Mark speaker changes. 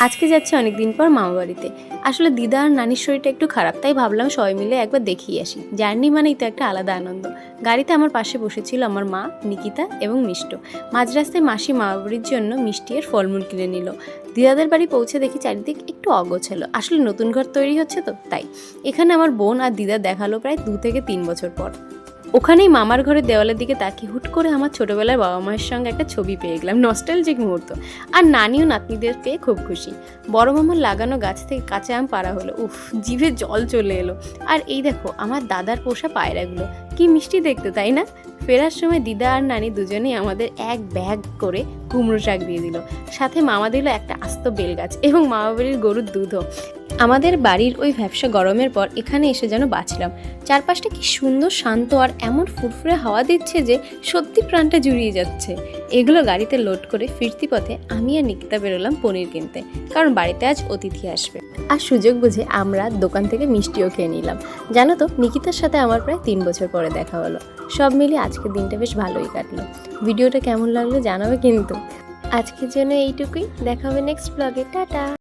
Speaker 1: আজকে যাচ্ছি অনেকদিন পর মামা বাড়িতে। আসলে দিদা আর নানির শরীরটা একটু খারাপ, তাই ভাবলাম সবাই মিলে একবার দেখিয়ে আসি। জার্নি মানেই তো একটা আলাদা আনন্দ। গাড়িতে আমার পাশে বসেছিল আমার মা, নিকিতা এবং মিষ্টু। মাঝ রাস্তায় মাসি মামা বাড়ির জন্য মিষ্টি আর ফলমূল কিনে নিল। দিদাদের বাড়ি পৌঁছে দেখি চারিদিক একটু অগোছালো, আসলে নতুন ঘর তৈরি হচ্ছে তো তাই। এখানে আমার বোন আর দিদা দেখালো প্রায় 2 থেকে 3 বছর পর। ওখানেই মামার ঘরের দেওয়ালের দিকে তাকিয়ে হুট করে আমার ছোটবেলার বাবা মায়ের সঙ্গে একটা ছবি পেয়ে গেলাম, নস্টালজিক মুহূর্ত। আর নানি ও নাতনিদের পেয়ে খুব খুশি। বড় মামার লাগানো গাছ থেকে কাঁচা আম পাড়া হলো, উফ, জিভে জল চলে এলো। আর এই দেখো আমার দাদার পোষা পায়রাগুলো, কি মিষ্টি দেখতে তাই না? ফেরার সময় দিদা আর নানি দুজনেই আমাদের এক ব্যাগ করে কুমড়ো শাক দিয়ে দিল, সাথে মামা দিল একটা আস্ত বেল গাছ এবং মামা বাড়ির গরুর দুধও। আমাদের বাড়ির ওই ভ্যাপসা গরমের পর এখানে এসে যেন বাঁচলাম। চারপাশটা কি সুন্দর শান্ত, আর এমন ফুরফুরে হাওয়া দিচ্ছে যে সত্যি প্রাণটা জুড়িয়ে যাচ্ছে। এগুলো গাড়িতে লোড করে ফিরতি পথে আমি আর নিকিতা বেরোলাম পনির কিনতে, কারণ বাড়িতে আজ অতিথি আসবে। আর সুযোগ বুঝে আমরা দোকান থেকে মিষ্টিও খেয়ে নিলাম। জানো তো, নিকিতার সাথে আমার প্রায় 3 বছর পরে দেখা হলো। সব মিলিয়ে আজকের দিনটা বেশ ভালোই কাটলো। ভিডিওটা কেমন লাগলো জানাবে কিন্তু। আজকের জন্য এইটুকুই, দেখা হবে নেক্সট ব্লগে। টাটা।